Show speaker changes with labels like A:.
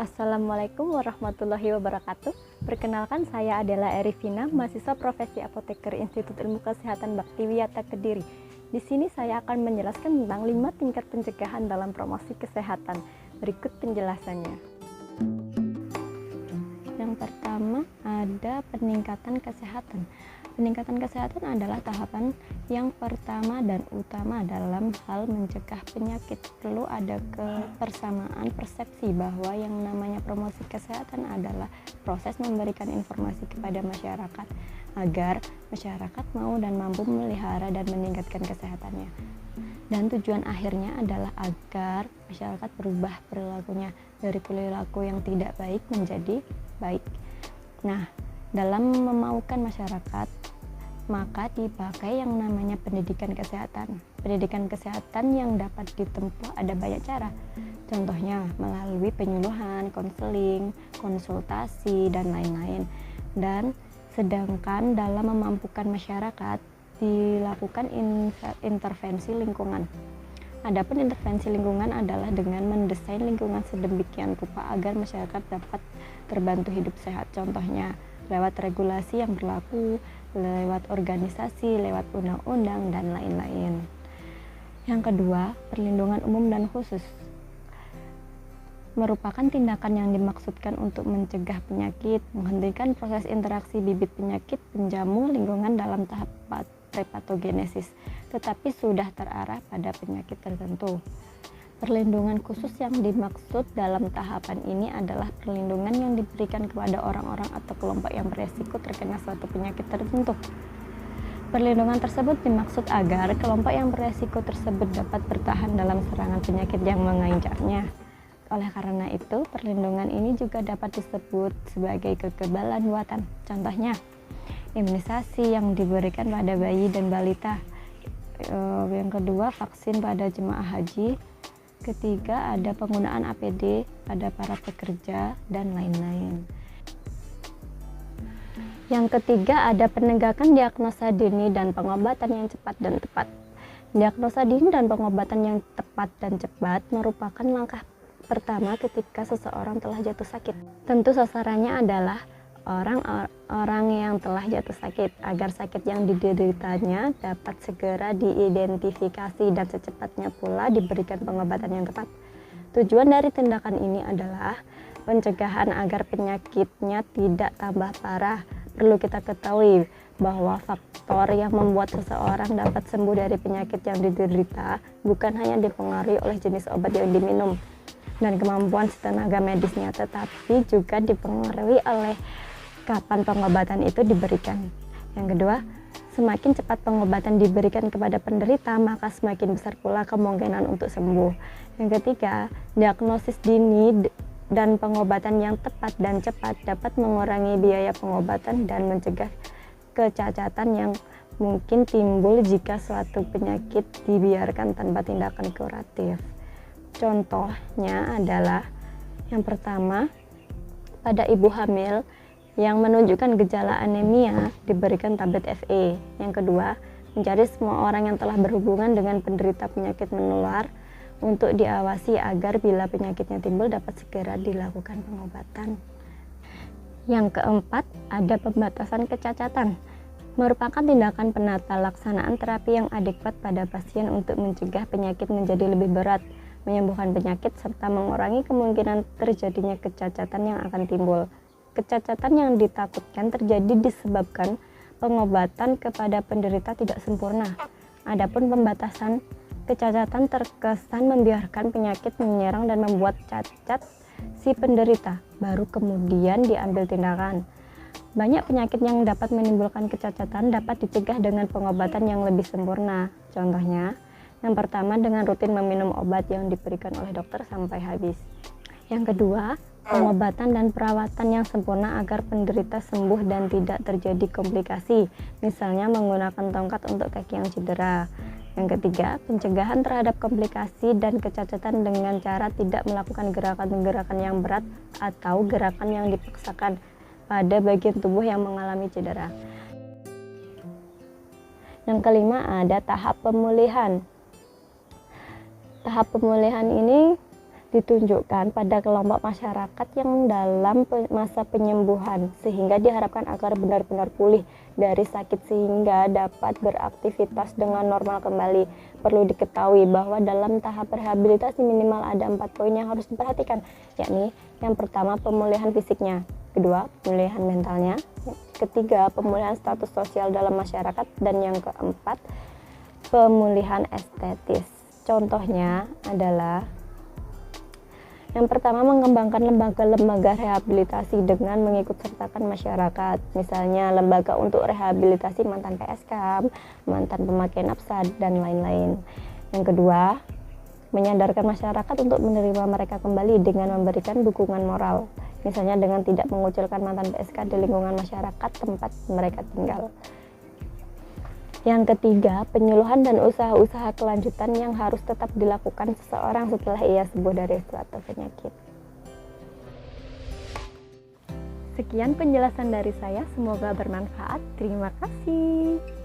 A: Assalamualaikum warahmatullahi wabarakatuh. Perkenalkan, saya adalah Erifina, mahasiswa profesi apoteker Institut Ilmu Kesehatan Baktiwiyata Kediri. Di sini saya akan menjelaskan tentang 5 tingkat pencegahan dalam promosi kesehatan. Berikut penjelasannya. Yang pertama ada peningkatan kesehatan. Peningkatan kesehatan adalah tahapan yang pertama dan utama dalam hal mencegah penyakit. Perlu ada kebersamaan persepsi bahwa yang namanya promosi kesehatan adalah proses memberikan informasi kepada masyarakat agar masyarakat mau dan mampu memelihara dan meningkatkan kesehatannya. Dan tujuan akhirnya adalah agar masyarakat berubah perilakunya dari perilaku yang tidak baik menjadi baik. Nah, dalam memaukan masyarakat, maka dipakai yang namanya pendidikan kesehatan. Pendidikan kesehatan yang dapat ditempuh ada banyak cara. Contohnya melalui penyuluhan, konseling, konsultasi, dan lain-lain. Dan sedangkan dalam memampukan masyarakat dilakukan intervensi lingkungan. Adapun intervensi lingkungan adalah dengan mendesain lingkungan sedemikian rupa agar masyarakat dapat terbantu hidup sehat. Contohnya lewat regulasi yang berlaku, lewat organisasi, lewat undang-undang, dan lain-lain. Yang kedua, perlindungan umum dan khusus merupakan tindakan yang dimaksudkan untuk mencegah penyakit, menghentikan proses interaksi bibit penyakit, menjamu lingkungan dalam tahap prepatogenesis, tetapi sudah terarah pada penyakit tertentu. Perlindungan khusus yang dimaksud dalam tahapan ini adalah perlindungan yang diberikan kepada orang-orang atau kelompok yang beresiko terkena suatu penyakit tertentu. Perlindungan tersebut dimaksud agar kelompok yang beresiko tersebut dapat bertahan dalam serangan penyakit yang mengincarnya. Oleh karena itu, perlindungan ini juga dapat disebut sebagai kekebalan buatan. Contohnya, imunisasi yang diberikan pada bayi dan balita. Yang kedua, vaksin pada jemaah haji. Ketiga, ada penggunaan APD pada para pekerja, dan lain-lain. Yang ketiga, ada penegakan diagnosa dini dan pengobatan yang cepat dan tepat. Diagnosa dini dan pengobatan yang tepat dan cepat merupakan langkah pertama ketika seseorang telah jatuh sakit. Tentu sasarannya adalah orang yang telah jatuh sakit, agar sakit yang dideritanya dapat segera diidentifikasi dan secepatnya pula diberikan pengobatan yang tepat. Tujuan dari tindakan ini adalah pencegahan agar penyakitnya tidak tambah parah. Perlu kita ketahui bahwa faktor yang membuat seseorang dapat sembuh dari penyakit yang diderita bukan hanya dipengaruhi oleh jenis obat yang diminum dan kemampuan tenaga medisnya, tetapi juga dipengaruhi oleh kapan pengobatan itu diberikan. Yang kedua, semakin cepat pengobatan diberikan kepada penderita, maka semakin besar pula kemungkinan untuk sembuh. Yang ketiga, diagnosis dini dan pengobatan yang tepat dan cepat dapat mengurangi biaya pengobatan dan mencegah kecacatan yang mungkin timbul jika suatu penyakit dibiarkan tanpa tindakan kuratif. Contohnya adalah yang pertama, pada ibu hamil yang menunjukkan gejala anemia diberikan tablet Fe. Yang kedua, mencari semua orang yang telah berhubungan dengan penderita penyakit menular untuk diawasi agar bila penyakitnya timbul dapat segera dilakukan pengobatan. Yang keempat, ada pembatasan kecacatan. Merupakan tindakan penata laksanaan terapi yang adekuat pada pasien untuk mencegah penyakit menjadi lebih berat, menyembuhkan penyakit, serta mengurangi kemungkinan terjadinya kecacatan yang akan timbul. Kecacatan yang ditakutkan terjadi disebabkan pengobatan kepada penderita tidak sempurna. Adapun pembatasan kecacatan terkesan membiarkan penyakit menyerang dan membuat cacat si penderita, baru kemudian diambil tindakan. Banyak penyakit yang dapat menimbulkan kecacatan dapat dicegah dengan pengobatan yang lebih sempurna. Contohnya, yang pertama dengan rutin meminum obat yang diberikan oleh dokter sampai habis. Yang kedua, pengobatan dan perawatan yang sempurna agar penderita sembuh dan tidak terjadi komplikasi, misalnya menggunakan tongkat untuk kaki yang cedera. Yang ketiga, pencegahan terhadap komplikasi dan kecacatan dengan cara tidak melakukan gerakan-gerakan yang berat atau gerakan yang dipaksakan pada bagian tubuh yang mengalami cedera. Yang kelima, ada tahap pemulihan. Tahap pemulihan ini ditunjukkan pada kelompok masyarakat yang dalam masa penyembuhan, sehingga diharapkan agar benar-benar pulih dari sakit sehingga dapat beraktivitas dengan normal kembali. Perlu diketahui bahwa dalam tahap rehabilitasi minimal ada 4 poin yang harus diperhatikan, yakni yang pertama pemulihan fisiknya, kedua pemulihan mentalnya, ketiga pemulihan status sosial dalam masyarakat, dan yang keempat pemulihan estetis. Contohnya adalah yang pertama, mengembangkan lembaga-lembaga rehabilitasi dengan mengikutsertakan masyarakat, misalnya lembaga untuk rehabilitasi mantan PSK, mantan pemakai nafsa, dan lain-lain. Yang kedua, menyadarkan masyarakat untuk menerima mereka kembali dengan memberikan dukungan moral, misalnya dengan tidak mengucilkan mantan PSK di lingkungan masyarakat tempat mereka tinggal. Yang ketiga, penyuluhan dan usaha-usaha kelanjutan yang harus tetap dilakukan seseorang setelah ia sembuh dari suatu penyakit. Sekian penjelasan dari saya, semoga bermanfaat. Terima kasih.